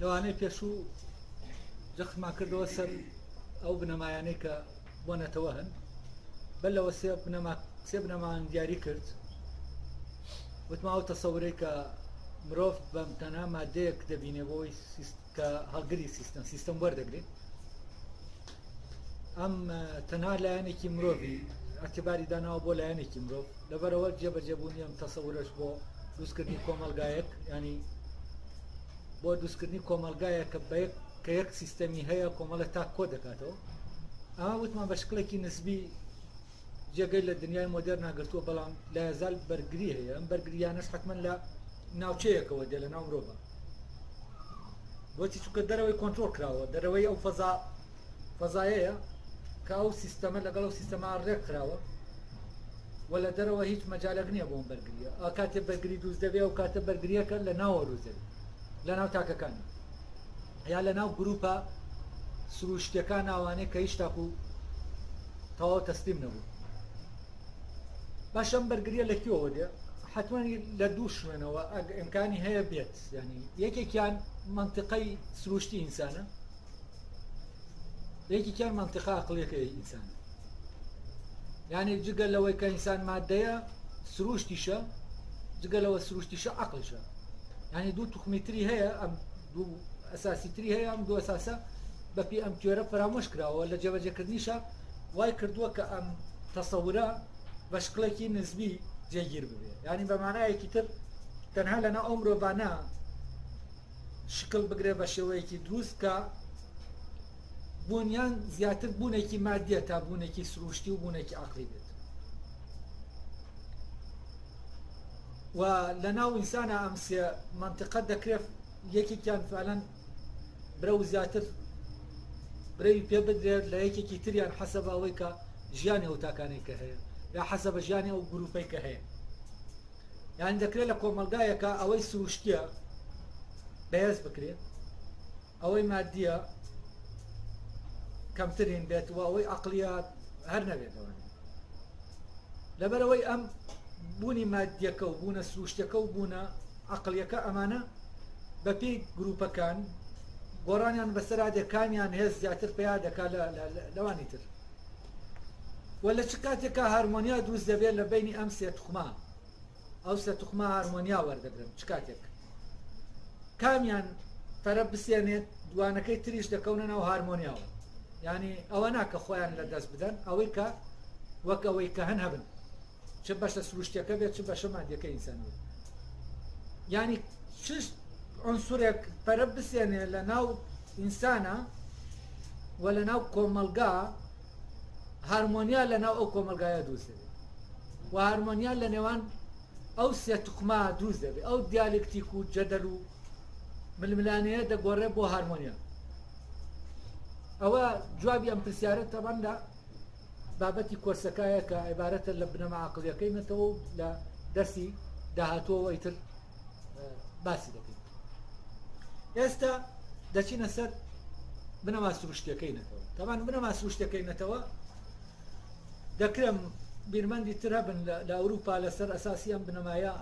لەوانەیە پێشوو جەختمان کردەوە سەر ئەو بنەمایانەی کە بۆنەتەوە هەن بەل لەوە سێ بنەمان دیاری کرد وتما ئەو تەسەورەی کە مرۆڤ بەم تەنها مادەیەک دەبینێ بۆی کە هەڵگری سیستەم وەردەگرێت ئەم تەنها لایەنێکی مرۆڤی ئەتیباری داناوە بۆ لایەنێکی مرۆڤ لەبەرەوە جێبەجێبوونی ئەم تەسەورەش بۆ دروستکردنی کۆمەلگایەک ینی بۆ دروستکردنی کۆمەلگایە کە یەک سیستەمی هەیە کۆمەڵە تا کۆ دەکاتەوە ئەمە وتمان بە شکلێکی نسبی جێگەی لە دنیای مۆدێر ناگرتووە بەڵام لە هێزال بەرگری هەیە ئەم بەرگریانەش حتمەن لە ناوچەیەکەوە دێ لە ناو مرۆڤە بۆچی چونکە دەرەوەی کۆنتڕۆڵ کراوە دەرەوەی ئەو فەزایەیە کە ئەو سیستەمە لەگەڵ ئەو سیستەما ڕێک کراوە و لە دەرەوە هیچ مەجالێک نییە بۆم بەرگریە کاتێ بەرگری دروست دەبێ و کاتە بەرگریەکە لە ناوە ڕووزێت لە ناو تاکەکان یا لە ناو گروپە سروشتەکان ناوانەیە کە هیچ تاکو تەواو تەسلیم نەبوو باشەم بەرگریە لە کێوە دێ حتممە لە دوو شوێنەوە ئەمکانی هەیە بێت ینی یەکێکیان منطقەی سروشتی ئینسانە یەکێکیان منطقە عەقڵیەکەی ئینسانە یعنی جگە لەوەی کە ئینسان مادەیە سروشتیشە جگە لەوە سروشتیشە عەقڵیشە ینی دوو توخمیتری هەیە ئەم دوو ئەساسیتری هەیە ئەم دوو ئەساسە بەپی ئەم تێرە فرامۆش کراوە لە جێبەجێکردنیشە وای کردووە کە ئەم تەسەورە بە شکلێکی نسبی جێگیر ببێ ینی بە مانایەکی تر تەنها لەنا ئەو مرۆڤانە شکل بگرێ بە شێوەیەکی دروست کە بوونیان زیاتر بوونێکی مادیە تا بوونێکی سروشتی و بوونێکی عەقڵی بێت و لە ناو ئینسانە ئەم سێ منطقە دەکرێت یەکێکیان فعلەن برە و زیاتر برەوی پێ بدرێت لە یەکێکی تریان حەسەب ئەوەی کە ژیانی ئەو تاکانەی کە هەیە یا حەسەبە ژیانی ئەو گروپەی کە هەیە یان دەکرێت لە کۆمەلگایەکە ئەوەی سروشتیە بەهێز بکرێت ئەوەی مادیە کەمترین بێت و ئەوەی عەقڵیە هەر نەبێتەوە لەبەرەوەی ئەم بوونی مادیەکە و بوونە سروشتەکە و بوونە عەقڵیەکە ئەمانە بەپێی گروپەکان گۆڕانیان بەسەرادەکانیان هێز زیاتر پێیا دەکات لەوانی تر و لە چ کاتێکە هارمۆنیا دروست دەبێت لە بینی ئەم سێ توخما ئەو سێ توخما هارمۆنیا وەردەگرن چ کاتێک کامیان فەرە بسێنێت دوانەکەی تریش دەکەونە ناو هارمۆنیاوە ینی ئەوە ناکە خۆیان لە دەست بدەن ئەوەی کە وەک ئەوەی کە هەن هەبن چ بەشە سروشتەکە بێت چ بەشە مادیەکە ئینسان بێت ینی چ عنسورێک پەرە بسێنێ لە ناو ئینسانە و لە ناو کۆمەلگا هارمۆنیا لە ناو ئەو کۆمەلگایە دروست دەبێت و هارمۆنیا لە نێوان ئەو سێ توخما دروست دەبێت ئەو دیالکتیک و جەدەل و ململانەیە دەگۆڕێت بۆ هارمۆنیا ئەوە جوابی ئەم پرسیارە تەبەن لە بابەتی کۆرسەکایە کە عیبارەتە لە بنەما عەقڵیەکەینەتەوە و لە دەرسی داهاتووەوە ئیتر باسی دەکەین ئێستا دەچینە سەر بنەما سروشتیەکەینەتەوە تەبەن بنەما سروشتیەکەینەتەوە دەکرێم بیرمەندی تر هەبن لە ئەوروپا لەسەر ئەساسی ئەم بنەمایە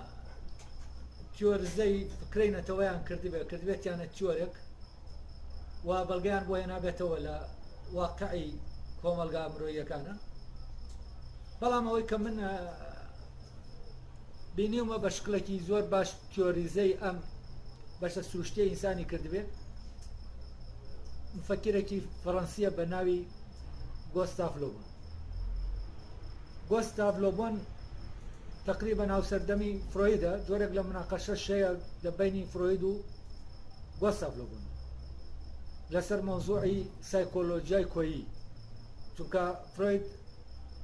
تیۆرزەی فکرەینەتەوەیان کردبێتیانە تیۆرێک و بەڵگەیان بۆ هێنابێتەوە لە واقعی کۆمەلگا مرۆییەکانە بەڵام ئەوەی کە من بینیومە بە شکلێکی زۆر باش تیۆریزەی ئەم بەشە سروشتیە ئینسانی کردبێت مفەکرێکی فەڕەنسیە بە ناوی گۆستاف لۆبۆن گۆستاف لۆبۆن تقریبا هاوسەردەمی فرۆیدە جۆرێک لە مناقەشە شەیە لە بینی فرۆید و گۆستاف لۆبۆن لەسەر مۆزوعی سایکۆلۆژیای کۆیی چونکە فرۆید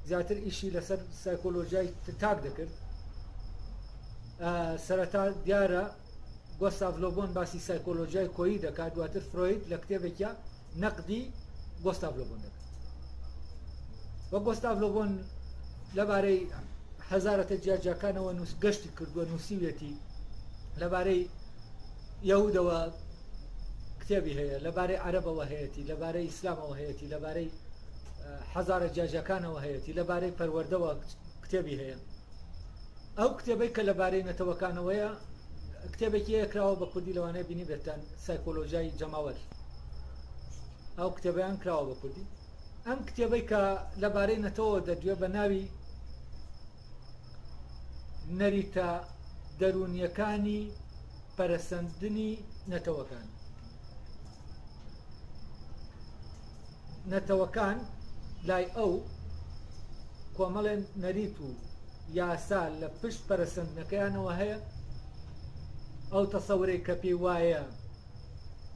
زیاتر ئیشی لەسەر سایکۆلۆژیای تاک دەکرد سەرەتا دیارە گۆستاف لۆبۆن باسی سایکۆلۆژیای کۆیی دەکات دواتر فرۆید لە کتێبێکە نەقدی گۆستاف لۆبۆن دەکات وە گۆستاف لۆبۆن لەبارەی هەزارەتە جیاجاکانەوە گەشتی کردووە نووسیوێتی لەبارەی یەهودەوە کتێبی هەیە لەبارەی عەرەبەوە هەیەتی لەبارەی ئیسلامەوە هەیەتی لەبارەی حەزارە جیاجاکانەوە هەیەتی لەبارەی پەروەردەوە کتێبی هەیە ئەو کتێبەی کە لەبارەی نەتەوەکانەوەیە کتێبێکی کراوە بە کوردی لەوانەیە بینی بێتان سایکۆلۆژیای جەماوەر ئەو کتێبیان کراوە بە کوردی ئەم کتێبەی کە لەبارەی نەتەوە دەدوێ بە ناوی نەریتە دەرونیەکانی پەرەسەندنی نەتەوەکان. نەتەوەکان لای ئەو کۆمەڵێن نەریت و یاسا لە پشت پەرەسەندنەکەیانەوە هەیە، ئەو تەسەورەی کە پێی وایە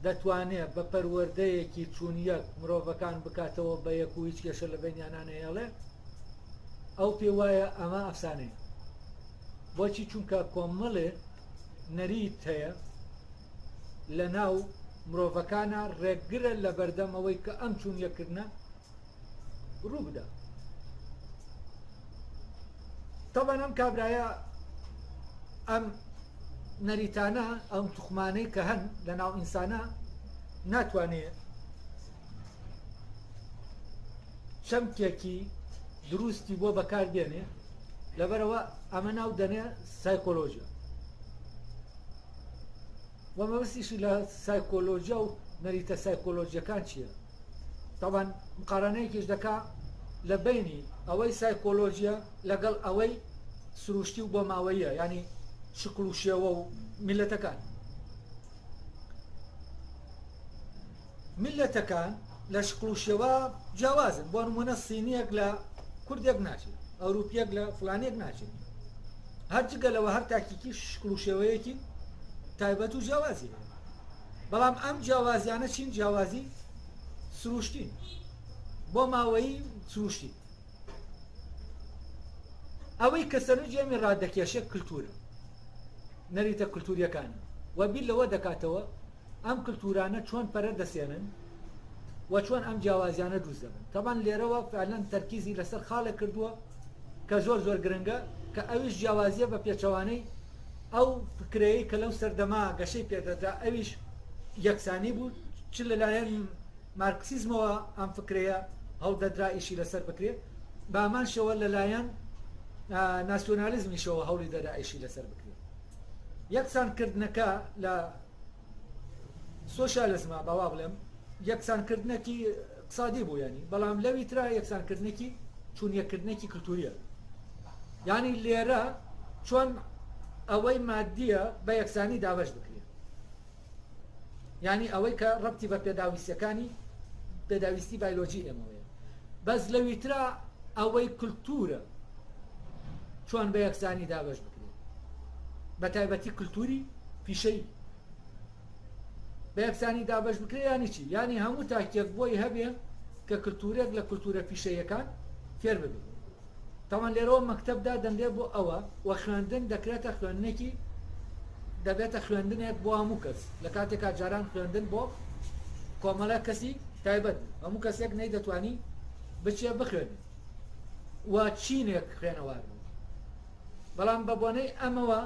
دەتوانێت بە پەروەردەیەکی چوونیەک مرۆڤەکان بکاتەوە بە یەک و هیچ کێشە لە بینیانانەیەڵێ، ئەو پێی وایە ئەمە ئەفسانەیە. بۆچی؟ چونکە کۆمەڵێ نەریت هەیە لە ناو مرۆڤەکانە ڕێگرە لە بەردەمەوەی کە ئەم چوونیەکردنە ڕوو بدە. تەبەن ئەم کابرایە ئەم نەریتانە ئەم توخمانەی کە هەن لە ناو ئینسانە ناتوانێت چەمکێکی دروستی بۆ بەکار بێنێ، لەبەرەوە ئەمە ناو دەنێ سایکۆلۆژیا. و مەبەستیشی لە سایکۆلۆژیا و نەریتە سایکۆلۆژیەکان چییە؟ تەبەن مقارنەیەکیش دەکا لە بینی ئەوەی سایکۆلۆژیا لەگەڵ ئەوەی سروشتی و بۆ ماوەیە، ینی شکل و شێوە و میلەتەکان. میلەتەکان لە شکل و شێوە جیاوازن. بۆ نمونە سینیەک لە کوردێک ناچێت، ئەوروپیەک لە فلانێک ناچێت، هەرجگەلەوە هەر تاکیکی شکل و شێوەیەکی تایبەت و جیاوازی هەیە. بەڵام ئەم جیاوازیانە چین؟ جیاوازی سروشتین بۆ ماوەی سروشتی. ئەوەی کە سەرنجێمی ڕادەکێشێت کللتورە، نەریتە کللتوریەکانی، و بیر لەوە دەکاتەوە ئەم کللتورانە چۆن پەرە دەسێنن و چۆن ئەم جیاوازیانە دروست دەبن. تەبەن لێرەوە فعلەن تەرکیزی لەسەر خاڵێک کردووە کە زۆر زۆر گرنگە، کە ئەویش جیاوازیە بە پێچەوانەی ئەو فکرەیە کە لەو سەردەما گەشەی پێدەدا، ئەویش یەکسانی بوو، چ لەلایەن مارکسیزمەوە ئەم فکرەیە هەڵدەدرا ئیشی لەسەر بکرێت، بە ئەمان شێوە لەلایەن ناسیۆنالیزمیشەوە هەوڵی دەدا ئیشی لەسەر بکرێت. یەکسانکردنەکە لە سۆشیالیزمە باوا بڵێم یەکسانکردنێکی اقتصادی بوو، ینی بەڵام لەوی ترا یەکسانکردنێکی چوونیەکردنێکی کللتوریە. ینی لێرە چۆن ئەوەی مادیە بە یەکسانی دابەش بکرێت، ینی ئەوەی کە ڕەبتی بە پێداویستەکانی پێداویستی بایۆلۆجی ئێمەوەیە. بەس لەوی ترا ئەوەی کللتورە چۆن بە یەکسانی دابەش بکرێت، بە تایبەتی کللتوری پیشەی بە یەکسانی دابەش بکرێت. ینی چی؟ ینی هەموو تاکێک بۆی هەبێ کە کللتورێک لە کللتورە پیشەیەکان فێر ببێت. تەمان لێرەوە مەکتەبدا دەندێ بۆ ئەوە، و خوێندن دەکرێتە خوێندنێکی دەبێتە خوێندنێک بۆ هەموو کەس. لە کاتێکا جاران خوێندن بۆ کۆمەڵە کەسی تایبەت، هەموو کەسێک نەی دەتوانی بچێ بخوێنێت و چینێک خوێنەوار بوو. بەڵام بە بۆنەی ئەمەوە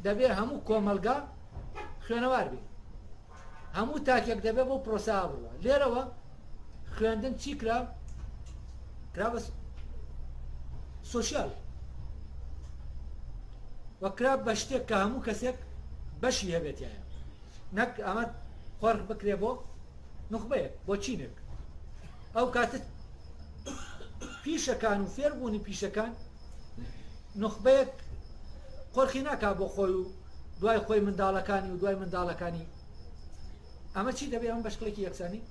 دەبێت هەموو کۆمەلگا خوێنەوار بێت، هەموو تاکێک دەبێت بۆ پرۆسا بڕوە. لێرەوە خوێندن چی کرا؟ کرا بە سۆشیال، وەکرا بە شتێک کە هەموو کەسێک بەشی هەبێتیایە، نەک ئەمە خۆڕ بکرێ بۆ نخبەیەک بۆ چینێک. ئەو کاتت پیشەکان و فێربوونی پیشەکان نخبەیەک قۆرخی ناکا بۆ خۆی و دوای خۆی منداڵەکانی و دوای منداڵەکانی. ئەمە چی دەبێت؟ ئەمە بەشکڵێکی یەکسانی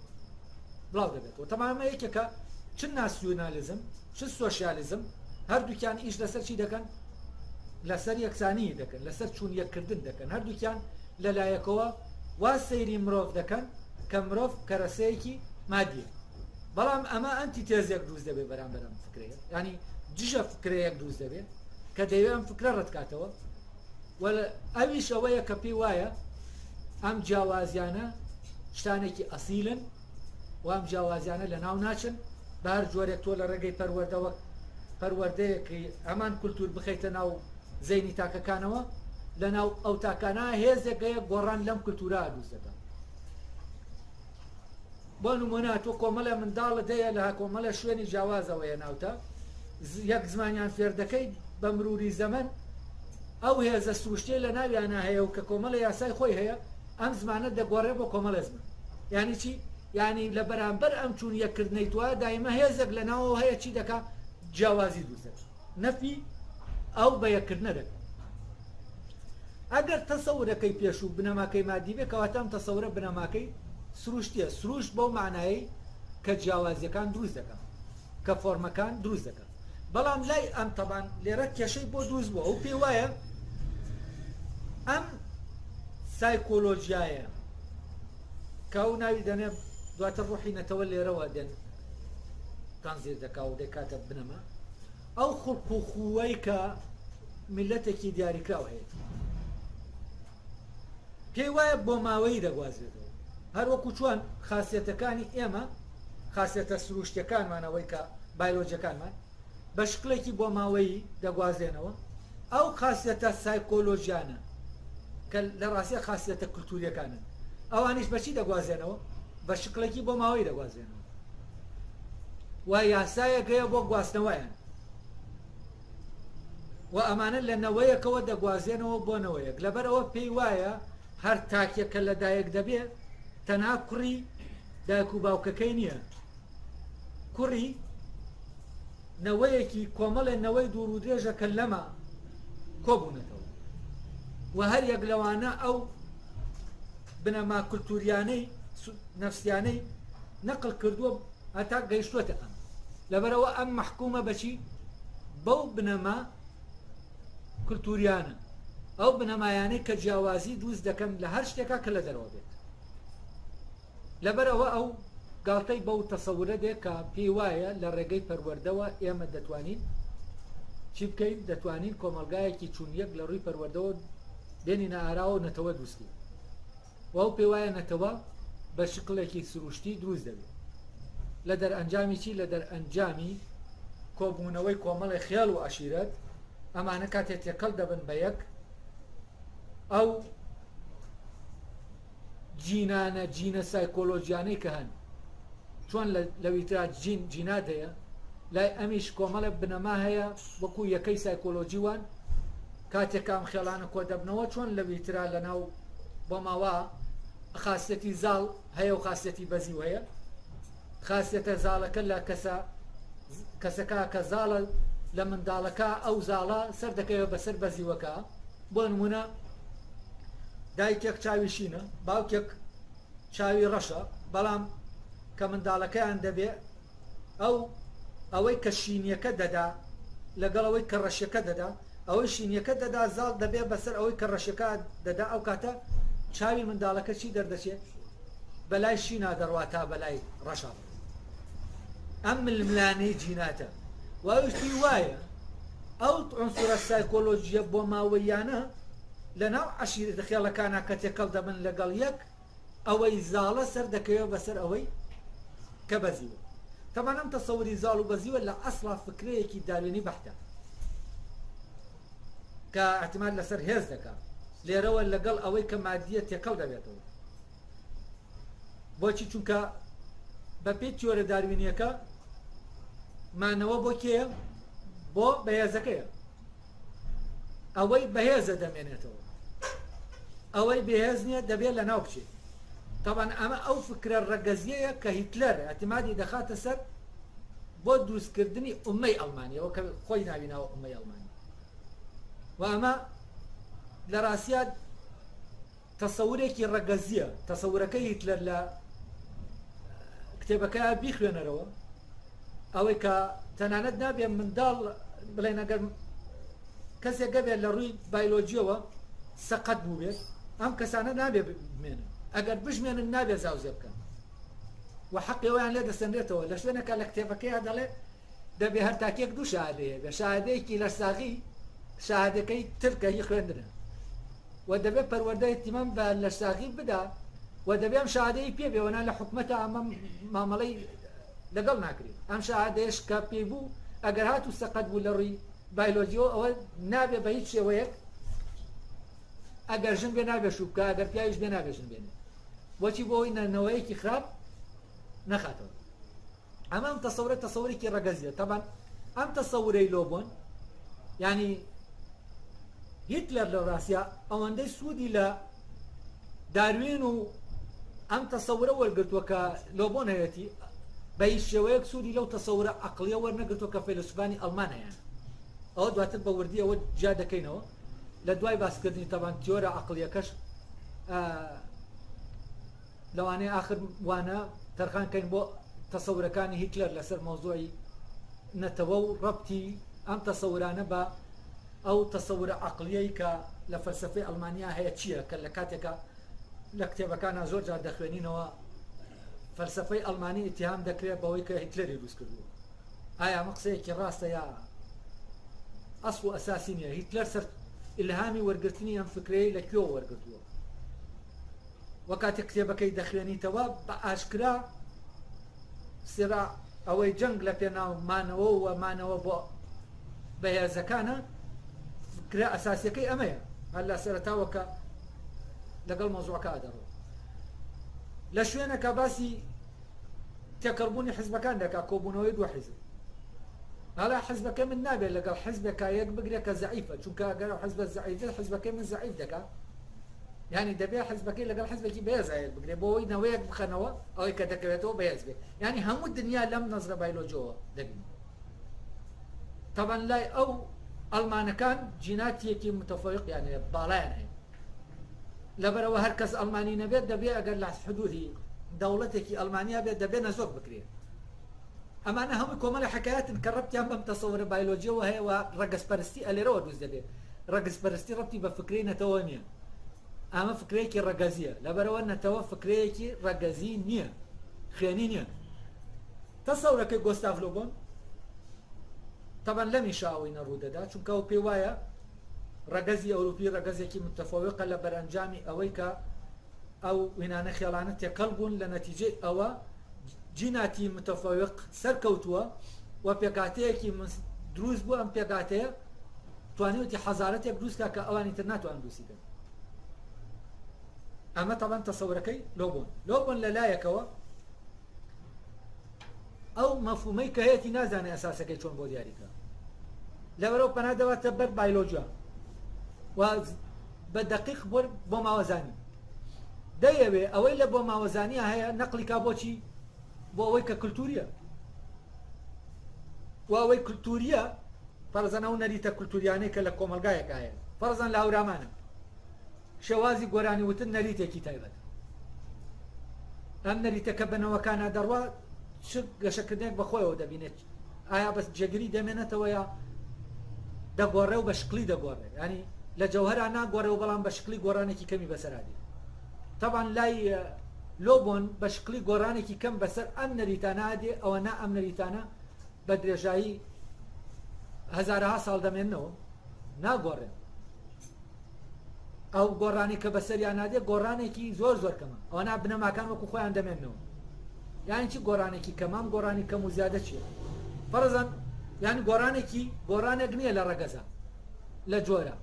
بڵاو دەبێتەوە. تەمامە یەکێکە چ ناسیۆنالیزم چ سۆشیالیزم هەردووکیان ئیش لەسەر چی دەکەن؟ لەسەر یەکسانی دەکەن، لەسەر چوونیەکردن دەکەن. هەردووکیان لەلایەکەوە وا سەیری مرۆڤ دەکەن کە مرۆڤ کەرەسەیەکی مادیە. بەڵام ئەمە ئەنتیتێزێک دروست دەبێت بەرامبەر ئەم فکرەیە، ینی دژە فکرەیەک دروست دەبێت کە دەیەوێت ئەم فکرە ڕەتکاتەوە. ئەویش ئەوەیە کە پێی وایە ئەم جیاوازیانە شتانێکی ئەسیلن و ئەم جیاوازیانە لە ناو ناچن، بە هەر جۆرێک تۆ لە ڕێگەی پەروەردەوە پەروەردەیەکی ئەمان کولتور بخەیتە ناو زەینی تاکەکانەوە، لە ناو ئەو تاکانە هێزێکەیە گۆڕان لەم کولتورا دروست دەکات. بۆ نمونە تۆ کۆمەڵە منداڵت هەیە لە کۆمەڵە شوێنی جیاوازەوەیە ناوتە، یەک زمانیان فێر دەکەیت بە مروری زەمن ئەو هێزە سروشتەی لە ناویانە هەیە و کە کۆمەڵە یاسای خۆی هەیە ئەم زمانە دەگۆڕێ بۆ کۆمەڵە زمان. یعنی چی؟ یعنی لە بەرامبەر ئەم چون یەکردنەی توە دایمە هێزێک لە ناوەوە هەیە چی دەکات؟ جیاوازی دروست دەکات، نەفی ئەو بە یەکردنە دەکات. ئەگەر تەسەورەکەی پێش و بنەماکەی مادی بێ کەواتە ئەم تەسەورە بنەماکەی سروشتیە. سروشت بەو معنایی کە جیاوازیەکان دروست دەکات، کە فۆرمەکان دروست دەکات. بەڵام لای ئەم تەبان لێرە کێشەی بۆ دروست بووە ئەو پێی وایە ئەم سایکۆلۆژیایە کە ئەو ناوی دەنێ دواتر ڕوحی نەتەوە لێرەوە دێن تانزیر دەکا و دەکاتە بنەما، ئەو خوڵق و خووەی کە میلەتێکی دیاریکراوە هەیە پێی وایە بۆ ماوەی دەگوازرێتەوە. هەروەکو چۆن خاسیەتەکانی ئێمە خاسیەتە سروشتەکانمانەوەی کە بایۆلۆجیەکانمان بە شکلێکی بۆ ماوەی دەگوازێنەوە، ئەو خاسیەتە سایکۆلۆژیانە کە لە ڕاستیە خاسیەتە کولتوریەکانن، ئەوانیش بەچی دەگوازێنەوە؟ بە شکلێکی بۆ ماوەی دەگوازێنەوە و یاسایەکەیە بۆ گواستنەوەیان و ئەمانە لە نەوەیەکەوە دەگوازێنەوە بۆ نەوەیەک. لەبەرەوە پێی وایە هەر تاکێکە لە دایک دەبێت تەنها کوڕی دایک و باوکەکەی نییە، کوڕی نەوەیەکی کۆمەڵێ نەوەی دوور و درێژە کە لەمە کۆبوونەتەوە و هەر یەک لەوانە ئەو بنەما کولتوریانەی نەفسیانەی نەقل کردووە هەتا گەیشتووەتە ئەم. لەبەرەوە ئەم مەحکومە بەچی؟ بەو بنەما کولتوریانە، ئەو بنەمایانەی کە جیاوازی دروست دەکەن لە هەر شتێکا کە لە دەرەوە بێت. لەبەرەوە ئەو گاڵتەی بەو تەسەورە دێ کە پێی وایە لە ڕێگەی پەروەردەوە ئێمە دەتوانین چی بکەین؟ دەتوانین کۆمەلگایەکی چون یەک لە ڕووی پەروەردەوە بێنینە ئاراوە نەتەوە دروستکەین و ئەو پێی وایە نەتەوە بە شکلێکی سروشتی دروست دەبێت لە دەرئەنجامی چی؟ لە دەرئەنجامی کۆبوونەوەی کۆمەڵی خێڵ و عەشیرەت. ئەمانە کاتێک تێکەڵ دەبن بە یەک، ئەو جینانە جینە سایکۆلۆژیانەی کە هەن چۆن لەویترا جینات هەیە، لای ئەمیش کۆمەڵە بنەما هەیە وەکو یەکەی سایکۆلۆژی وان. کاتێک ئەم خێڵانە کۆ دەبنەوە چۆن لەویترا لەناو بۆ ماوە خاصەتی زاڵ هەیە و خاصەتی بەزی هەیە. خاصەتە زاڵەکە لە کەسەکە کە زاڵە لە منداڵەکە ئەو زاڵە سەر دەکەوێت بەسەر بەزیوەکە. بۆ نمونە دایکێک چاوی شینە، باوکێک چاوی ڕەشە، بەڵام کە منداڵەکەیان دەبێ ئەوەی کە شینیەکە دەدا لەگەڵ ئەوەی کە ڕەشەکە دەدا، ئەوەی شینیەکە دەدا زاڵ دەبێ بەسەر ئەوەی کە ڕەشەکە دەدا. ئەو کاتە چاوی منداڵەکە چی دەردەچێت؟ بەلای شینا دەڕواتە بەلای ڕەشە. ئەم ململانەی جیناتە وایشتی وایە ئەو عنسورە سایکۆلۆژیە بۆ ماوەیانە لە ناو عەشیرەتە خێڵەکانە کە تێکەڵ دەبن لەگەڵ یەک، ئەوەی زاڵە سەر دەکەوێت بەسەر ئەوەی کە بەزیوە. تەمان ئەم تەسەوری زاڵ و بەزیوە لە ئەسڵا فکرەیەکی داروێنی بەحتە کە احتیمال لەسەر هێز دەکات لێرەوە لەگەڵ ئەوەی کە مادیە تێکەڵ دەبێتەوە. بۆچی؟ چونکە بە پێی تیۆرە داروینیەکە مانەوە بۆ کێیە؟ بۆ بەهێزەکەیە. ئەوەی بەهێزە دەمێنێتەوە، ئەوەی بەهێز نییە دەبێت لە ناو بچێت. طبعا ئەمە ئەو فکرە ڕەگەزیەیە کە هیتلەر احتیمادی دەخاتە سەر بۆ دروستکردنی ئومەی ئەڵمانیەوە کە خۆی ناویناوە ئومەی ئەڵمانی. و ئەمە لە ڕاستیە تەسەورێکی ڕەگەزیە. تەسەورەکەی هیتلەر لە کتێبەکەیە بیخوێنەرەوە، ئەوەی کە تەنانەت نابێ منداڵ بڵێن ئەگەر کەسێک گەبێت لە ڕووی بایۆلۆجیەوە سەقەت بوو بێت، ئەم کەسانە نابێ بمێنن، ئەگەر بژمێنن نابێ زاوزێ بکەن و حەقی ئەویان لێ دەسەندرێتەوە. لە شوێنێکە لە کتێبەکەیە دەڵێ دەبێ هەر تاکێک دوو شاهادەیە بێ، شاهادەیەکی لە ساغی شاهادەکەی ترکە هی خوێندنە و دەبێت پەروەردە ئیتیمام بە لە ساغی بدا و دەبێ ئەم شاهادەی پێ بێوەنا لە حکومەتە ئەمە مامەڵەی لەگەڵ ناکرێت. ئەم شاهادەیەش کە پێی بوو ئەگەر هاتوو سەقەت بوو لە ڕووی بایۆلۆجیەوە ئەوە نابێ بە هیچ شێوەیەک، ئەگەر ژن بێ نابێ شوو بکە، ئەگەر پیاویش بێ نابێ ژن بێنێ. بۆچی؟ بۆ ئەوەی نەوەیەکی خراپ نەخاتەوە. ئەمە ئەم تەسەورە تەسەورێکی ڕەگەزیە. تەبەن ئەم تەسەورەی لۆ بوون، یعنی هیتلەر لە ڕاستە ئەوەندەی سوودی لە داروین و ئەم تەسەورە وەرگرتووە کە لۆبۆن هەیەتی بە هیچ شێوەیەک سوودی لەو تەسەورە عەقلیە وەرنەگرتووە کە فەیلسوفانی ئەڵمان هەیە. ئەوە دواتر بە وردی ئەوە جا دەکەینەوە لە دوای باسکردنی تەبان تیۆرە عەقلیەکەش لەوانەیە آخر وانە تەرخانکەین بۆ تەسەورەکانی هیتلەر لەسەر مۆزوعی نەتەوە و ڕەبتی ئەم تەسەورانە بە ئەو تەسەورە عەقلیەی کە لە فەلسەفەی ئەڵمانیا هەیە چییە کە لە کاتێکە لە کتێبەکانە زۆر جار دەخوێنینەوە فەلسەفەی ئەڵمانی ئیتیهام دەکرێت بەوەی کە هیتلەری دروست کردووە. ئایا ئەمە قسەیەکی ڕاستە یا ئەسڵ و ئەساسی نییە؟ هیتلەر سەر ئیلهامی وەرگرتنی ئەم فکرەی لەکوێوە وەرگرتووە؟ وە کاتێک کتێبەکەی دەخوێنیتەوە بە ئاشکرا سێرا ئەوەی جەنگ لە پێناومانەوە و مانەوە بۆ بەهێزەکانە فکرە ئەساسیەکەی ئەمەیە هەر لە سەرەتاوە کە لەگەڵ مۆزوعەکە ئەدەڕۆ. لە شوێنەکە باسی تێکەڵبوونی حیزبەکان دەکا، کۆبوونەوەی دووە حیزب. هەڵا حیزبەکە من نابێت لەگەڵ حیزبێکا یەک بگرێت کە زەعیفە، چونکە ئەگەر حیزبە زەعیفە حیزبەکەی من زەعیف دەکا، یعنی دەبێت حیزبەکەی لەگەڵ حیزبێکی بەهێز بگرێت بۆ ئەوەی نەوەیەک بخەنەوە ئەوەی کە دەکەوێتەوە بەهێز بێت. یعنی هەموو دنیا لەم نەزرە بایلۆجیەوە دەبین. طبعا لای ئەو ئەڵمانەکان جیناتیەکی متەفەویق یعنی باڵایان هەیە، لەبەرەوە هەر کەس ئەڵمانی نەبێت دەبێت ئەگەر لە حدودی دەوڵەتێکی ئەڵمانیا بێت دەبێت نەزۆک بکرێت. ئەمانە هەمووی کۆمەڵی حکایەتن کە ڕەبتیان بەم تەسەورە بایلۆجیەوە هەیە و ڕەگەزپەرستی ئەلێرەوە دروست دەبێت. ڕەگەزپەرستی ڕەبتی بە فکرەی نەتەوە نییە، ئەمە فکرەیەکی ڕەگەزیە، لەبەرەوە نەتەوە فکرەیەکی ڕەگەزی نییە، خوێنی نییە. تەسەورەکەی گۆستاف لۆ بۆن طبعا لەمی شاوی نەڕوو دەدا، چونکە ئەو پێی وایە ڕەگەزی ئەوروپی ڕەگەزێکی متەفەویقە لە بەرەنجامی ئەوەی کە ئەو وینانە خێڵانە تێکەڵ بوون لە نەتیجەی ئەوە جیناتی متەفەویق سەرکەوتووە و پێکاتەیەکی دروست بوو. ئەم پێکاتەیە توانیوتی حەزارەتێک دروستکە کە ئەوانی تر ناتوان دروستیکەن. ئەمە طبعا تەسەورەکەی لۆ بۆن لەلایەکەوە ئەو مەفهومەی کە هەیەی نازانێت ئەساسەکەی چۆن بۆ دیاریکە، لەبەرەوە پەنادەواتە بەر بایلۆجیا و بە دەقیق بۆ ماوەزانی دەیەوێ ئەوەی لە بۆ ماوەزانیە هەیە نەقلی کا بۆچی بۆ ئەوەی کە کولتوریە و ئەوەی کولتوریە فەرزەن ئەو نەریتە کولتوریانەی کە لە کۆمەلگایەک هەیە فەرزەن لە هەورامانە شێوازی گۆرانی وتن نەریتێکی تایبەت. ئەم نەریتەکە بنەوەکانە دەڕوا گەشەکردنێک بەخۆیەوە دەبینێت، ئایا بەس جێگیری دەمێنێتەوە یا دەگۆڕێ و بە شکلی دەگۆڕێ، ینی لە جەوهەرا ناگۆڕێ و بەڵام بە شکلی گۆڕانێکی کەمی بەسەرادی. طبعا لای لۆ بۆن بە شکلی گۆڕانێکی کەم بەسەر ئەم نەریتانە دێ، ئەوە نا ئەم نەریتانە بە درێژایی هەزارها ساڵ دەمێنەوە ناگۆڕێن. ئەو گۆڕانی کە بەسەریان نادێ گۆڕانێکی زۆر زۆر کەمە، ئەوە نا بنەماکان وەکو خۆیان دەمێنەوە. یانی چی گۆڕانێکی کەمام گۆڕانی کەم و زیادە چیە؟ فەرزەن یعنی گۆڕانێک نییە لە ڕەگەزە لە جۆرە.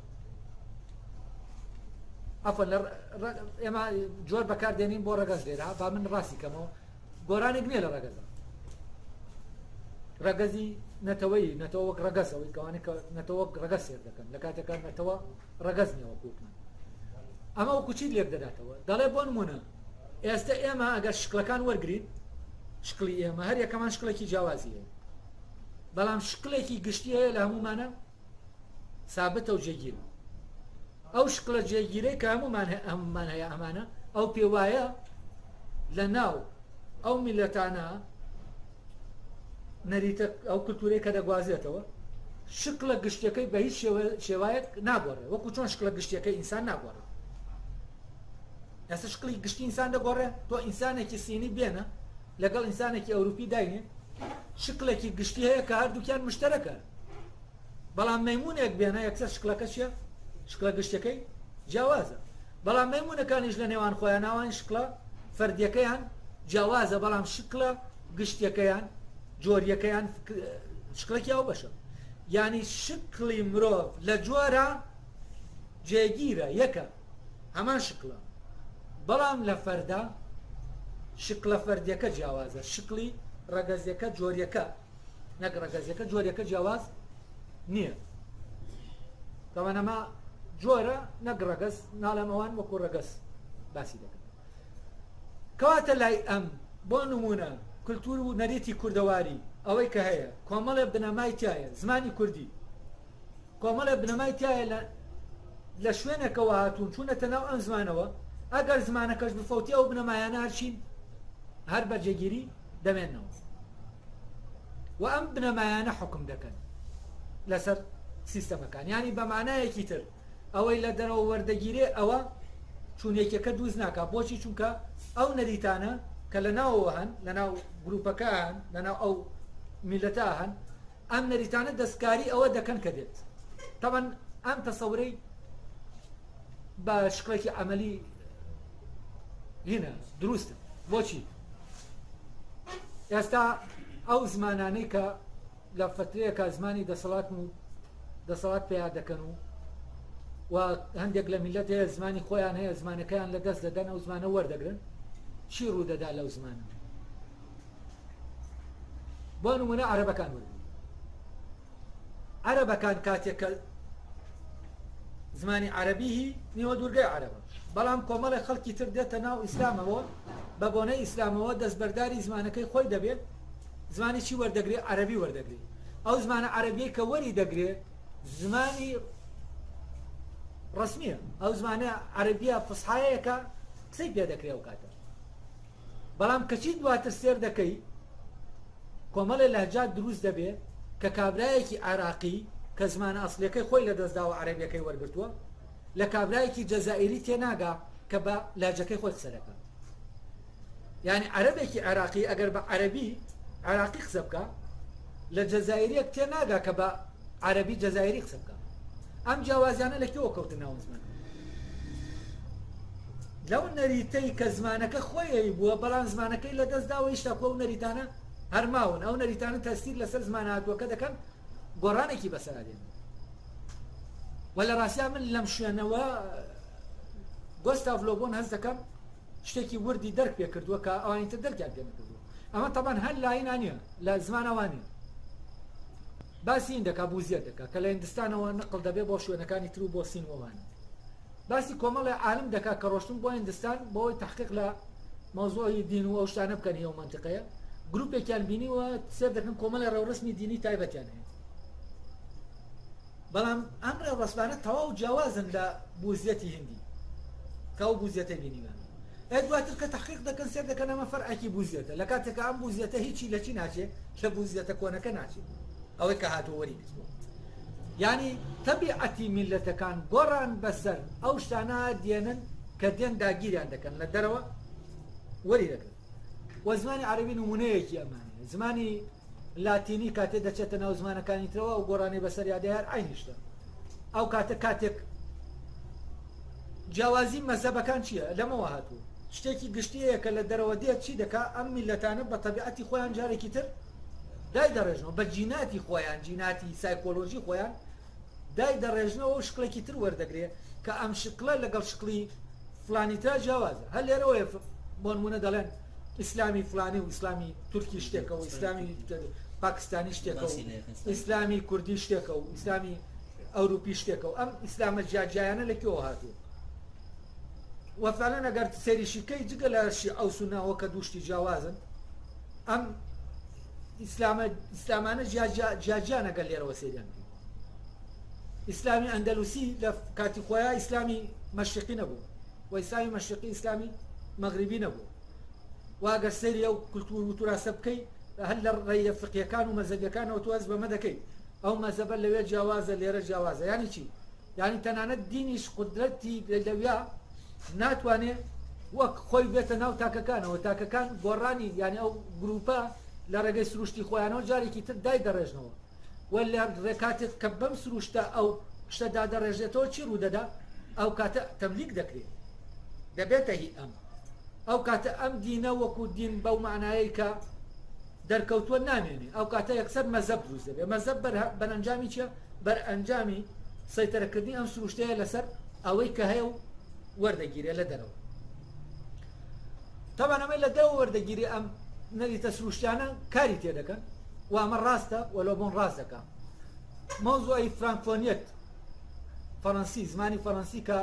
ئەفەن ئێمە جۆر بەکاردێنین بۆ ڕەگەز لێرە، با من ڕاستی کەمەوە گۆڕانێک نییە لە ڕەگەزە. ڕەگەزی نەتەوە وەک ڕەگەزەوەی کەوانێک کە نەتەوە ڕەگەز سێر دەکەن لە کاتێکە نەتەوە ڕەگەز نییەوە کووتن. ئەمە وەکو چیت لێک دەداتەوە دەڵێ بۆ نمونە ئێستا ئێمە ئەگەر شکلەکان وەرگین شکلی ئێمە هەر یەکەمان شکلێکی جیاوازیە، بەڵام شکلێکی گشتی هەیە لە هەمومانە سابتە و جێگیرە. ئەو شکلە جێگیرەی کە هەمومان هەیە ئەمانە ئەو پێوایە لە ناو ئەو میلەتانە نەریتە ئەو کولتورەی کە دەگوازێتەوە شکلە گشتەکەی بە هیچ شێوایەک ناگۆڕێ، وەکو چۆن شکلە گشتەکەی ئینسان ناگۆڕێ. ئێستا شکلی گشتی ئینسان دەگۆڕێ، تۆ ئینسانێکی سینی بێنە لەگەڵ ئینسانێکی ئەوروپی داینێ شکلێکی گشتی هەیە کە هەردووکیان مشتەرەکە، بەڵام مەیمونێک بێنە یەکسەر شکلەکە چیە؟ شکلە گشتەکەی جیاوازە، بەڵام مەیمونەکانیش لە نێوان خۆیان ناوان شکلە فەردیەکەیان جیاوازە، بەڵام شکلە گشتەکەیان جۆریەکەیان شکلێکی ئەو بەشە. یعنی شکلی مرۆڤ لە جۆرە جێگیرە یەکە هەمان شکلە، بەڵام لە فەردا شکلە فەردیەکە جیاوازە، شکلی ڕەگەزیەکە جۆریەکە نەک ڕەگەزیەکە جۆریەکە جیاواز نییە. تەوانەما جۆرە نەک ڕەگەز ناڵەمەوان وەکو ڕەگەز باسی دەکەن کەواتە لای ئەم بۆ نمونە کولتور و نەریتی کوردەواری ئەوەی کە هەیە کۆمەڵێ بنەمای تایە زمانی کوردی کۆمەڵێ بنەمای تایە لە شوێنێکەوە هاتوون چوونەتە ناو ئەم زمانەوە ئەگەر زمانەکەش بفەوتی ئەو بنەمایانە هەرچین هەر بەرجێگیری دەمێنەوە و ئەم بنەمایانە حکم دەکەن لەسەر سیستەمەکان ینی بە معنایەکی تر ئەوەی لە دەرەوە وەردەگیرێ ئەوە چونێکەکە دووز ناکات بۆچی چونکە ئەو نەریتانە کە لە ناوەوە هەن لە ناو گروپەکە هەن لە ناو ئەو میلەتە هەن ئەم نەریتانە دەستکاری ئەوە دەکەن کە دێت تەبەن ئەم تەسەورەی بە شکڵێکی عەمەلی هینە دروستە بۆچی ئێستا ئەو زمانانەی کە لە فترەیەکە زمانی دەسەڵات پێیا دەکەن و هەندێک لە میلەت هەیە زمانی خۆیان هەیە زمانەکەیان لە دەست دەدەن ئەو زمانە وەردەگرن چی ڕوودەدا لەو زمانە بۆ نمونە عەرەبەکان وەرگن عەرەبەکان کاتێک کە زمانی عەرەبیهی نیوە دوورگەی عەرەبە بەڵام کۆمەڵی خەڵکی تر دێتە ناو ئیسلامەوە بە بۆنەی ئیسلامەوە دەستبەرداری زمانەکەی خۆی دەبێت زمانی چی وەردەگرێ عەرەبی وەردەگرێ ئەو زمانە عەرەبیەی کە وەری دەگرێ زمانی ڕسمیە ئەو زمانە عەرەبیە فسحایەکە قسەی پێ دەکرێ ئەو کاتە بەڵام کەچی دواتر سێر دەکەی کۆمەڵی لەهجات دروست دەبێت کە کابرایەکی عێراقی کە زمانە ئەسڵیەکەی خۆی لە دەستداوە عەرەبیەکەی وەرگرتووە لە کابرایەکی جەزائیری تێناگا کە بە لاجەکەی خۆی قسە دەکات یعنی عەرەبێکی عێراقی ئەگەر بە عەرەبی عێراقی قسە بکە لە جەزائیریەک تێناگا کە بە عەرەبی جەزائیری قسە بکە ئەم جیاوازیانە لەکوێوە کەوتن ناو زمان لەو نەریتەی کە زمانەکە خۆیەی بووە بەڵام زمانەکەی لە دەستداوە هیچتاکۆ و نەریتانە هەرماون ئەو نەریتانە تەسیر لەسەر زمانە هاتووەکە دەکەن گۆڕانێکی بەسەرادێن و لە ڕاستیان من لەم شوێنەوە گۆستاڤ لۆبۆن هەست دەکەم شتێکی وردی دەرک پێ کردووە کە ئەوانی تر دەرکیان پێ نەکردووە ئەمە تەبەن هەر لایەنان نییە لە زمانەوانە باسی این دەکا بوزیێت دەکا کە لە هیندستانەوە نقل دەبێ بۆ شوێنەکانی تر و بۆ سینوەوانە باسی کۆمەڵی عالم دەکا کە ڕۆشتن بۆ هیندستان بۆی تحقیق لە مۆزوعی دین و ئەو شتانە بکەن هێو منتیقەیە گروپێکیان بینیوە سێر دەکەن کۆمەڵی ڕێوڕسمی دینی تایبەتیان هەیە بەڵام ئەم ڕێوڕسمانە تەواو جیاوازن لە بوزیەتی هیندی کە ئەو بوزیەتە بینیوان دواتر کە تحقیق دەکەن سێر دەکەن ئەمە فەرعێکی بوزیەتە لە کاتێکە ئەم بوزیەتە هیچی لە چی ناچێت لە بوزیەتە کۆنەکە ناچێت ئەوەی کە هاتووە وەری گرتووە یعنی تەبیعەتی میلەتەکان گۆڕان بەسەر ئەو شتانە دێنن کە دێن داگیریان دەکەن لە دەرەوە وەری دەکەن و زمانی عەرەبی نمونەیەکی ئەمانە زمانی لاتینی کاتێ دەچێتە ناو زمانەکانی ترەوە و گۆڕانی بەسەر یادە هەر عینی شتە ئەو کاتێک جیاوازی مەزهەبەکان چییە لەمەوە هاتووە شتێکی گشتیەیە کە لە دەرەوە دێت چی دەکا ئەم میلەتانە بە تەبیعەتی خۆیان جارێکی تر دای دەڕێژنەوە بە جیناتی خۆیان جیناتی سایکۆلۆژی خۆیان دای دەڕێژنەوە شکڵێکی تر وەردەگرێت کە ئەم شکڵە لەگەڵ شکڵی فلانی ترا جیاوازە هەر لێرەوەیە بۆ نمونە دەڵێن ئیسلامی فلانی و ئیسلامی تورکی شتێکە و ئیسلامی پاکستانی شتێکە و ئیسلامی کوردی شتێکە و ئیسلامی ئەوروپی شتێکە و ئەم ئیسلامە جیاجیایانە لەکوێوە هاتووە و فعلەن ئەگەر سەریشیکەی جگە لە شیعە و سوناوە کە دووشتی جیاوازن ئەم ئیسلامانە جیاجیان ئەگەر لێرەوە سەیریان ئیسلامی ئەندەلوسی لە کاتی خۆیان ئیسلامی مەشرقی نەبوو و ئیسلامی مەشرقی ئیسلامی مەغریبی نەبوو و ئەگەر سەیری ئەو کولتور و توراسە بکەی هەر لە ڕێیە فقیەکان و مەزهەبیەکانەوە تواز بەمە دەکەی ئەو مەزهەبە لەوێ جیاوازە لێرە جیاوازە یعنی چی یعنی تەنانەت دینیش قودرەتی لەویا ناتوانێت وەک خۆی بێتە ناو تاکەکانەوە تاکەکان گۆڕانی یعنی ئەو گروپە لە ڕێگەی سروشتی خۆیانەوە جارێکی تر دای دەڕێژنەوە و لە ڕێکاتێک کە بەم سروشتە ئەو شتەدا دەڕێژێتەوە چی ڕوودەدا ئەو کاتە تەملیک دەکرێت دەبێتە هی ئەم ئەو کاتە ئەم دینە وەکو دین بەو معنایەی کە دەرکەوتووە نامێنێ ئەو کاتە یەکسەر مەزهەب دروست دەبێت مەزهەب بەرئەنجامی چییە بەرئەنجامی سەیتەرەکردنی ئەم سروشتەیە لەسەر ئەوەی کە هەیە و وەردەگیرێ لە دەرەوە طبعا ئەمە لە دەرەوە وەردەگیری ئەم نەریتە سروشتیانە کاری تێدەکەن و ئەمە ڕاستە و لۆبۆن ڕاست دەکەن مۆزوعی فرانکۆنیەت فەڕەنسی زمانی فەڕەنسی کە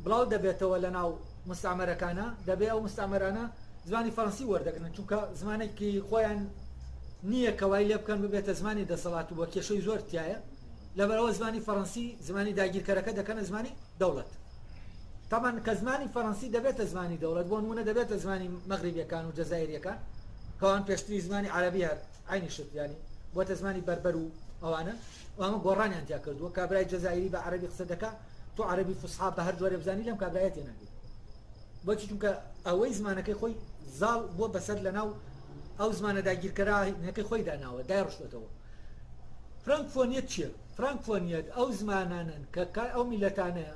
بڵاو دەبێتەوە لە ناو مستعمەرەکانە دەبێت ئەو مستعمەرانە زمانی فەڕەنسی وەردەگرن چونکە زمانێکی خۆیان نییە کەوای لێ بکەن ببێتە زمانی دەسەڵات و بە کێشەی زۆر تایە لەبەرەوە زمانی فەڕەنسی زمانی داگیرکەرەکە دەکەنە زمانی دەوڵەت تامان کە زمانی فەڕەنسی دەبێتە زمانی دەوڵەت بۆ نمونە دەبێتە زمانی مەغریبیەکان و جەزایریەکان کەوان پێشتری زمانی عەرەبی هەر عینی شت ینی بۆتە زمانی بەربەر و ئەوانە ئەمە گۆڕانیان تیا کردووە کابرای جەزایری بە عەرەبی قسە دەکات تۆ عەرەبی فوسحا بە هەر جۆرە بزانی لەم کابرایە تێناگرێت بۆچی چونکە ئەوەی زمانەکەی خۆی زاڵ بۆ بەسەر لە ناو ئەو زمانە داگیرکەرانەکەی خۆی داناوە دایڕشتێتەوە فرانکفۆنیەت چییە؟ فرانکفۆنیەت ئەو زمانانن کە ئەو میلەتانەیە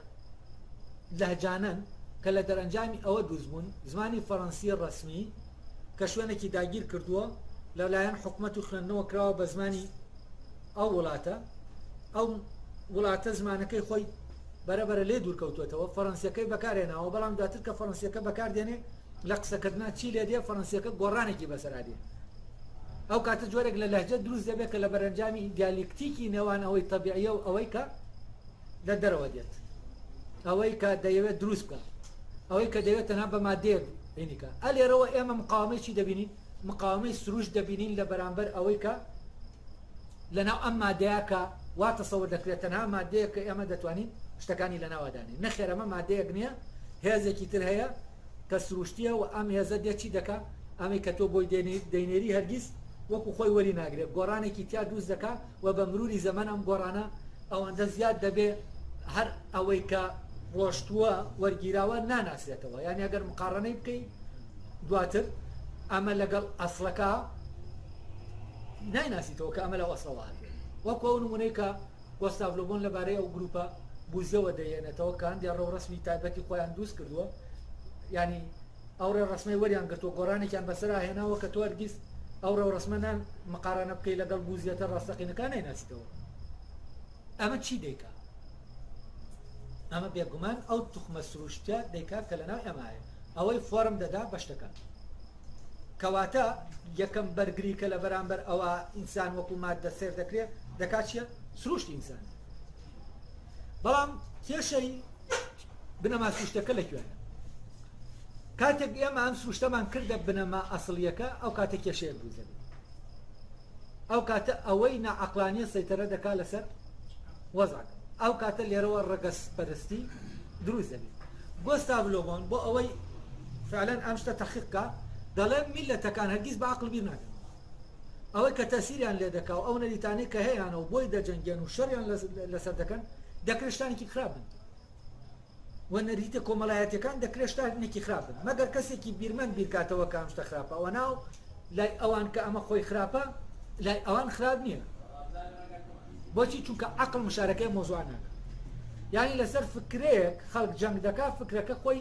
لەهجانن کە لە دەرەنجامی ئەوە دروستبوون زمانی فەڕەنسی ڕەسمی کە شوێنێکی داگیر کردووە لەلایەن حکومەت و خوێندنەوە کراوە بە زمانی ئەو وڵاتە ئەو وڵاتە زمانەکەی خۆی بەرەبەرە لێ دوورکەوتوێتەوە فەڕەنسیەکەی بەکارێناوە بەڵام دواتر کە فەڕەنسیەکە بەکاردێنێ لە قسەکردنا چی لێ دێ فەڕەنسیەکە گۆڕانێکی بەسەرادێ ئەو کاتە جۆرێک لە لەهجە دروست دەبێت کە لە بەرەنجامی دیالکتیکی نێوان ئەوەی تەبیعیە و ئەوەی کە لە دەرەوە دێت ئەوەی کە دەیەوێت دروست بکە ئەوەی کە دەوێت تەنها بە مادەیەک بینیکە ئەلێرەوە ئێمە مقاومەیەکی دەبینین مقاومەی سروش دەبینین لە بەرامبەر ئەوەی کە لەناو ئەم مادەیە کە وا تەسەوور دەکرێت تەنها مادەیە کە ئێمە دەتوانین شتەکانی لەناوەدانین نەخێر ئەمە مادەیەک نییە هێزێکی تر هەیە کە سروشتیە و ئەم هێزە دێت چی دەکات ئەمەی کە تۆ بۆی دەینێری هەرگیز وەکو خۆی وەری ناگرێت گۆڕانێکی تیا دروست دەکات و بە مروری زەمان ئەم گۆڕانە ئەوەندە زیاد دەبێ هەر ئەوەی کە ڕۆشتووە وەرگیراوە ناناسێتەوە یعنی ئەگەر مقارنەی بکەی دواتر ئەمە لەگەڵ ئەسڵەکە نایناسیتەوە کە ئەمە لەو ئەسڵەوە هاتێت وەکو ئەو نمونەی کە گۆستاڤ لۆبۆن لەبارەی ئەو گروپە بوزەوە دەیێنێتەوە کە هەندێک ڕێو ڕەسمی تایبەتی خۆیان دروست کردووە ینی ئەو ڕێ ڕەسمەی وەریان گرتووە گۆڕانێکیان بەسەرا هێناوە کە تۆ هەرگیز ئەو ڕێو ڕەسمەنان مقارنە بکەی لەگەڵ بوزیەتە ڕاستەقینەکان نایناسیتەوە ئەمە چی دەیکا ئەمە بێگومان ئەو توخمە سروشتە دەیکات کە لەناو ئەمایە ئەوەی فۆرم دەدا بە شتەکان کەواتە یەکەم بەرگری کە لە بەرامبەر ئەوە ئینسان وەکو مادە سێر دەکرێت دەکات چیە سروشتی ئینسان بەڵام کێشەی بنەما سروشتەکە لەکوێنە کاتێک ئێمە ئەم سروشتەمان کردە بنەما ئەسڵیەکە ئەو کاتە کێشەیە دروست دەبێت ئەو کاتە ئەوەی ناعەقلانیە سەیتەرە دەکات لەسەر وەزعەکە ئەو کاتە لێرەوە ڕەگەس پەرستی دروست دەبێت گۆستاڤ لۆبۆن بۆ ئەوەی فعلەن ئەم شتە تەحقیقکە دەڵێن میلەتەکان هەرگیز بە عەقڵ بیر ناکەن ئەوەی کە تەسیریان لێ دەکا و ئەو نەریتانەی کە هەیەیانەوە بۆی دەجەنگێن و شەڕیان لەسەر دەکەن دەکرێت شتانێکی خراپ بن و نەریتە کۆمەڵایەتیەکان دەکرێت شتانێکی خراپ بن مەگەر کەسێکی بیرمەند بیرکاتەوە کە ئەم شتە خراپە ئەوە ناو لای ئەوان کە ئەمە خۆی خراپە لای ئەوان خراپ نییە بۆچی چونکە عەقڵ مشارەکەی مۆزوع ناکات یعنی لەسەر فکرەیەک خەڵک جەنگ دەکات فکرەکە خۆی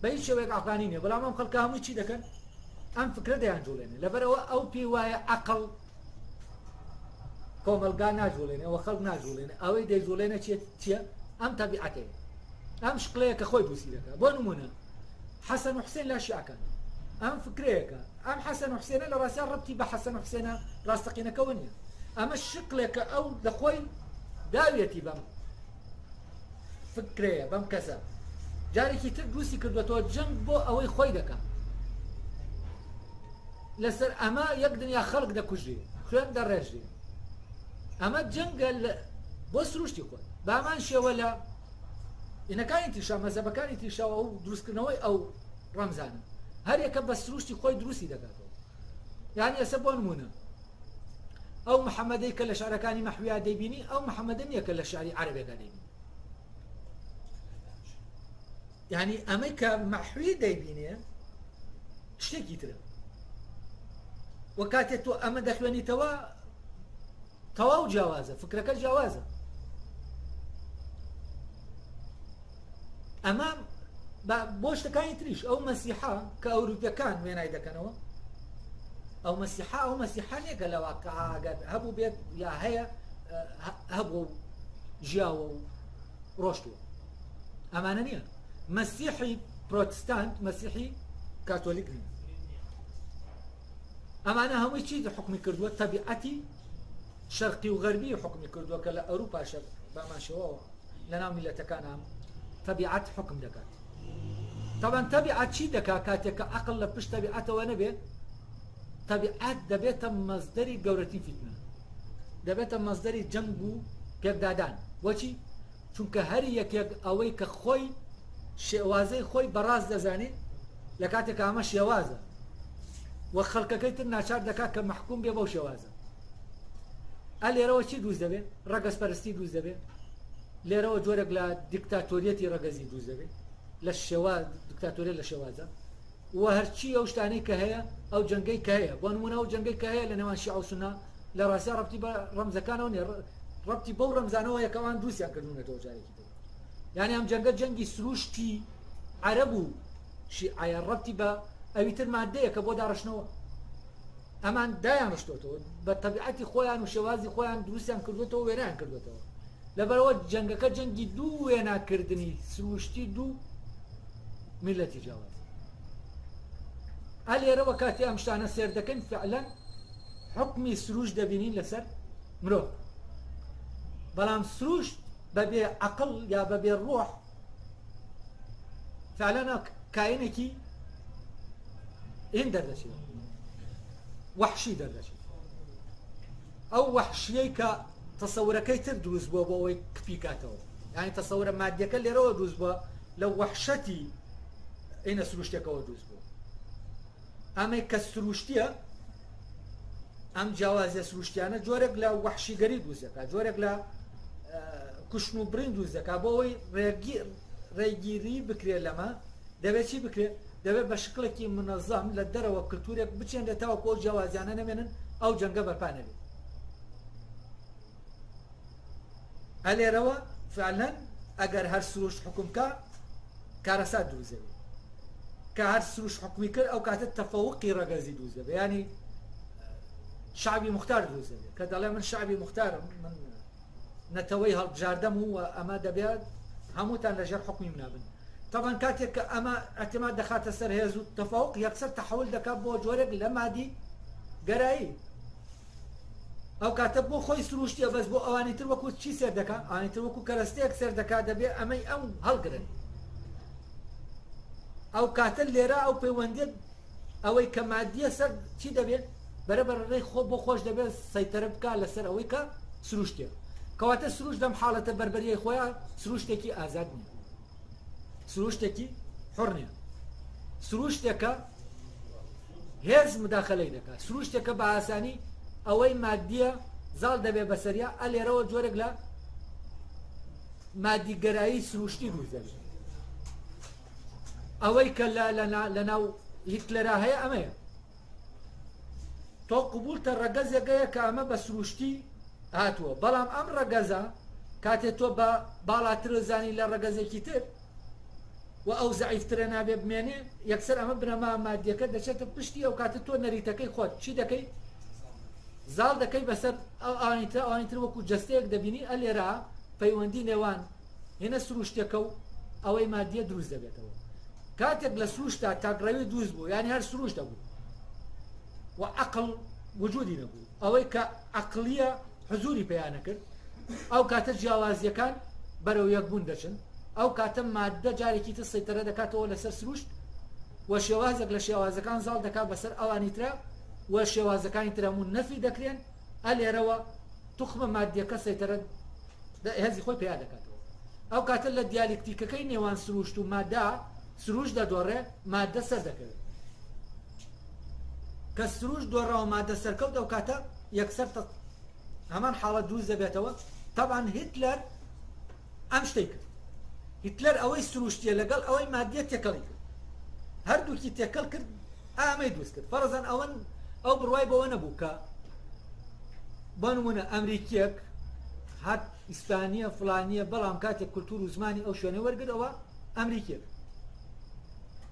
بە هیچ شێوەیەک عەقلانی نییە بەڵام ئەم خەڵکە هەمووی چی دەکەن ئەم فکرە دەیانجوڵێنێ لەبەرەوە ئەو پێی وایە عەقڵ کۆمەلگا ناجوڵێنێ ئەوە خەڵک ناجوڵێنێ ئەوەی دەیجوڵێنە چییە ئەم تەبیعەتەیە ئەم شقلەیە کە خۆی دروستی دەکات بۆ نمونە حەسەن و حوسێن لە شیعەکان ئەم فکرەیەکە ئەم حەسەن و حوسێنە لە ڕاستیان ڕەبتی بە حەسەن و حوسێنە ڕاستەقینەکەوە نییە ئەمە شقلێکە ئەو لەخۆی داوێتی بەم فکرەیە بەم کەسە جارێکی تر دروستی کردوێتەوە جەنگ بۆ ئەوەی خۆی دەکات لەسەر ئەمە یەک دنیا خەڵک دەکوژێ خوێن دەڕێژێ ئەمە جەنگە بۆ سروشتی خۆی بامان شێوە لە ئینەکانی تیشا مەزەبەکانی تیشاوە و دروستکردنەوەی ئەو ڕەمزانە هەر یەکە بە سروشتی خۆی دروستی دەکاتەوە یعنی ئێستا بۆ نمونە ئەو محەممەدەی کە لە شارەکانی مەحویا دەیبینی ئەو محەممەدە نییە کە لە شاری عەرەبێکە دەیبینی یعنی ئەمەی کە مەحوی دەیبینێ شتێکی ترە و کاتێک تۆ ئەمە دەخوێنیتەوە تەواو جیاوازە فکرەکە جیاوازە ئەمە بۆ شتەکانی تریش ئەو مەسیحا کە ئەوروپیەکان وێنای دەکەنەوە ئەو مەسیحا نییەکە لە واقعەگەر هەبوو بێت یا هەیە هەبوو ژیاوە و ڕۆشتووە ئەمانە نییە مەسیحی پرۆتستانت مەسیحی کاتۆلیک نییە ئەمانە هەمووی چی حکمی کردووە تەبیعەتی شەرقی و غەربی حکمی کردووە کە لە ئەوروپا شەرق باماشەوەەوە لەناو میلەتەکانە تەبیعەت حکم دەکات. طبعا تەبیعەت چی دەکات کاتێک کە عەقڵ لە پشت تەبیعەتەوە نەبێ؟ تەبیعەت دەبێتە مەزدەری گەورەترین فیتنە، دەبێتە مەزدەری جەنگ و پێکدادان. بۆچی؟ چونکە هەر یەکێک ئەوەی کە خۆی شێوازەی خۆی بەڕاست دەزانێت لە کاتێک ئەمە شێوازە و خەڵکەکەی تر ناچار دەکات کە مەحکوم بێ بەو شێوازە. لێرەوە چی دروست دەبێت؟ ڕەگەزپەرستی دروست دەبێت، لێرەوە جۆرێک لە دیکتاتۆریەتی ڕەگەزی دروست دەبێت، لە شێواز دیکتاتۆریە لە شێوازە و هەرچی ئەو شتانەی کە هەیە ئەو جەنگەی کە هەیە بۆ نمونە ئەو جەنگەی کە هەیە لە نێوان شیع و سوننا لە ڕاستیدا ڕەبتی بە ڕەمزەکانەوە نیە، ڕەبتی بەو ڕەمزانەوە یەکەوان دروستیان کردوونەتەوە جارێکی تر. یعنی ئەم جەنگە جەنگی سروشتی عەرەب و شیعە ڕەبتی بە ئەویتر مادەیە کە بۆ داڕشنەوە، ئەمان دایان ڕشتۆتەوە بە تەبیعەتی خۆیان و شێوازی خۆیان دروستیان کردوێتەوە و وێنەیان کردوێتەوە. لەبەرەوە جەنگەکە جەنگی دوو وێناکردنی سروشتی دوو میلەتی جیاواز. لێرەوە کاتی ئەم شتانە سێر دەکەن فعلا حکمی سروش دەبینین لەسەر مرۆڤ، بەڵام سروش بەبێ عەقڵ یا بەبێ ڕۆح فعلا کاینێکی ئین دەردەچێت، وەحشی دەردەچێت. ئەو وەحشیەی کە تەسەورەکەی تر دروست بووە بۆ ئەوەی کپیکاتەوە، یعنی تەسەورە مادیەکە لێرەوە دروست بووە لە وەحشەتی ئینە سروشتێکەوە دروست بوو. ئەمەی کە سروشتیە ئەم جیاوازیە سروشتیانە جۆرێک لە وەحشیگەری دروست دەکات، جۆرێک لە کوشتن و برین دروست دەکات. بۆ ئەوەی ڕێگیری بکرێت لەمە دەبێت چی بکرێت؟ دەبێت بە شکلێکی منەظەم لە دەرەوە کلتورێک بچێنێتەوە کۆ جیاوازیانە نەمێنن ئەو جەنگە بەرپا نەبێت. لێرەوە فعلا ئەگەر هەر سروش حکومکە کارەسات دروست دەبێت، کە هەر سروش حکومی کرد ئەو کاتە تەفەوقی ڕەگەزی دروست دەبێت، ینی شعبی مختار دروست دەبێت کە دەڵێ من شعبی مختارم، من نەتەوەی هەڵبژاردەم و ئەمە دەبێت هەمووتان لەژێر حکمی منابن. طبعا کاتێک کە ئەمە اعتماد دەخاتە سەر هێز و تەفەوق یەکسەر تەحول دەکات بۆ جۆرێک لە مادی گەرایی. ئەو کاتە بۆ خۆی سروشتیە بەس بۆ ئەوانی تر وەکو چی سێر دەکات؟ ئەوانی تر وەکو کەرەستەیەک سێر دەکات، دەبێت ئەمەی ئەم هەڵگرن. ئەو کاتە لێرە ئەو پەیوەندیت ئەوەی کە مادیە سەر چی دەبێت؟ بەرەبەر ڕێی خۆ بۆ خۆش دەبێت سەیتەرە بکات لەسەر ئەوەی کە سروشتیە. کەواتە سروش دەم حاڵەتە بەربەریەی خۆیان سروشتێکی ئازاد نیە، سروشتێکی حڕ نیە، سروشتێکە هێز مداخەلەی دەکات، سروشتێکە بە ئاسانی ئەوەی مادیە زاڵ دەبێت بەسەریا. لێرەوە جۆرێک لە مادیگەرایی سروشتی دروست دەبێت. ئەوەی کە لە ناو هیتلەرا هەیە ئەمەیە، تۆ قبولتە ڕەگەزێکەیە کە ئەمە بە سروشتی هاتووە، بەڵام ئەم ڕەگەزە کاتێک تۆ بە باڵاتر زانی لە ڕەگەزێکی تر و ئەو زەعیفترە نابێ بمێنێ، یەکسەر ئەمە بنەما مادیەکە دەچێتە پشتی ئەو کاتە تۆ نەریتەکەی خۆت چی دەکەی؟ زاڵ دەکەی بەسەر ئەو ئاوانیتر وەکو جەستەیەک دەبینی. لێرە پەیوەندی نێوان هێنە سروشتێکە و ئەوەی مادیە دروست دەبێتەوە. کاتێک لە سروشتا تاگڕەوی دروست بوو، یعنی هەر سروشتە بوو و عەقڵ وجودی نەبوو، ئەوەی کە عەقلیە حزوری پێیان نەکرد، ئەو کاتە جیاوازیەکان بەرەو یەکبوون دەچن، ئەو کاتە مادە جارێکی تر سەیتەرە دەکاتەوە لەسەر سروشت و شێوازێک لە شێوازەکان زاڵ دەکات بەسەر ئەوانی ترە و شێوازەکانی تر هەموو نەفی دەکرێن. لێرەوە توخمە مادیەکە سەیتەرە هێزی خۆی پێیا دەکاتەوە. ئەو کاتە لە دیالکتیکەکەی نێوان سروشت و مادە سروش دەدۆڕێ، مادە سەر دەکەوێت. کە سروش دۆڕەوە مادە سەرکەوت ئەو کاتە یەکسەر هەمان حاڵەت دروست دەبێتەوە. طبعا هیتلەر ئەم شتەی کرد، هیتلەر ئەوەی سروشتیە لەگەڵ ئەوەی مادیە تێکەڵی کرد، هەردووکی تێکەڵ کرد، ئامەی دروست کرد. فەرەزان ئەو بڕوای بەوە نەبوو کە بۆ نمونە ئەمریکیەک هات ئیسپانیە فڵانیە، بەڵام کاتێک کولتور و زمانی ئەو شوێنە وەرگرەوە ئەمریکیەک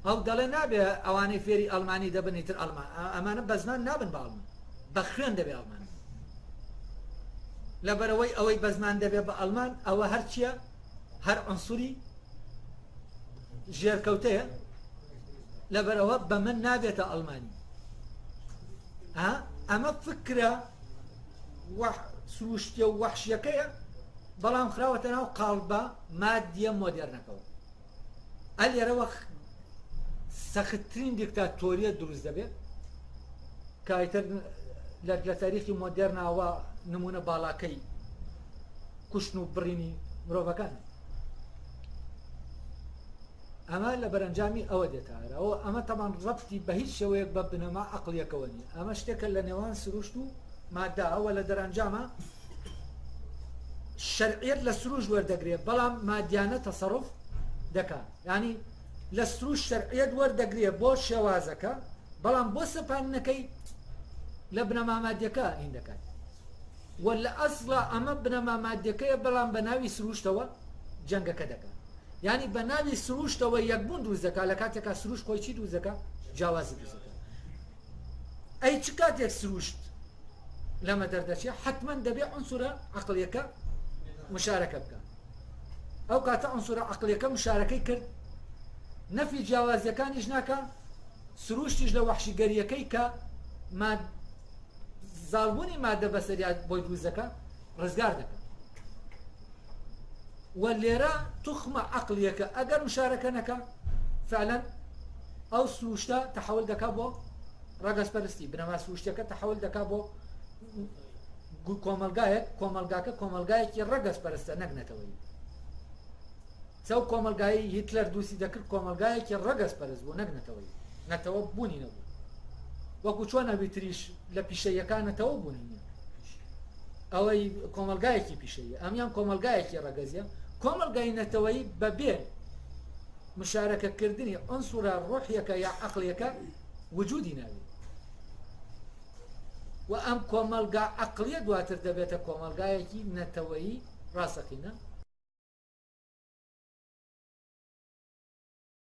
ئەو دەڵێ نابێ ئەوانەی فێری ئەڵمانی دەبنی تر ئەڵمان، ئەمانە بە زمان نابن بە ئەڵمان، بە خوێن دەبێ ئەڵمان. لەبەرەوەی ئەوەی بە زمان دەبێ بە ئەڵمان ئەوە هەرچیە هەر عنسوری ژێرکەوتەیە، لەبەرەوە بە من نابێتە ئەڵمانی. ئەمە فکرە سروشتیە و وەحشیەکەیە بەڵام خراوەتە ناو قاڵبە مادیە مۆدێرنەکەەوە ئەل لێرەوە سەختترین دیکتاتۆریە دروست دەبێت کایتر لە تاریخی مۆدێرناوە نمونە باڵاکەی کوشتن و بڕینی مرۆڤەکان ئەمە لە بەرەنجامی ئەوە دێتارەوە ئەمە تەمان ڕەبتی بە هیچ شێوەیەک بە بنەما عەقڵیەکەوە نیە ئەمە شتێکە لە نێوان سروشت و مادەوە لە دەرەنجامە شەرعیەت لە سروش وەردەگرێت بەڵام مادیانە تەسەڕف دەکات یعنی لە سروش شەرعیەت وەردەگرێت بۆ شێوازەکە بەڵام بۆ سەپاندنەکەی لە بنەما مادیەکە هین دەکات وە لە ئەسڵە ئەمە بنەما مادیەکەیە بەڵام بە ناوی سروشتەوە جەنگەکە دەکات یعنی بە ناوی سروشتەوە یەکبوون دروست دەکات لە کاتێکا سروش خۆی چی دروست دەکات جیاوازی دروست دەکات ئەی چ کاتێک سروشت لەمە دەردەچێت حتمما دەبێت عنسورە عەقڵیەکە مشارەکە بکات ئەو کاتە عنسورە عەقڵیەکە مشارەکەی کرد نەفی جیاوازیەکانیش ناکە سروشتیش لە وەحشیگەریەکەی کە زاڵبوونی مادە بەسەریات بۆی دروست دەکات ڕزگار دەکات و لێرە توخمە عەقڵیەکە ئەگەر مشارەکە نەکە فعلا ئەو سروشتە تەحول دەکات بۆ ڕەگەزپەرستی بنەما سروشتەکە تەحول دەکات بۆ کۆمەلگایەک کۆمەلگایەکی ڕەگەزپەرستە نەک نەتەوەیی چەو کۆمەلگایی هیتلەر دووسی دەکرد کۆمەلگایەکی ڕەگەزپەرست بوو نەک نەتەوەیی نەتەوە بوونی نەبوو وەکو چۆن ئەویتریش لە پیشەیەکانەتەوە بوونی نیە ئەوەی کۆمەلگایەکی پیشەیە ئەمیان کۆمەلگایەکی ڕەگەزیە کۆمەلگای نەتەوەیی بەبێ مشارەکەکردنی عنسورە ڕۆحیەکە یا عەقڵیەکە وجودی ناوێت و ئەم کۆمەلگا عەقڵیە دواتر دەبێتە کۆمەلگایەکی نەتەوەیی ڕاستەقینە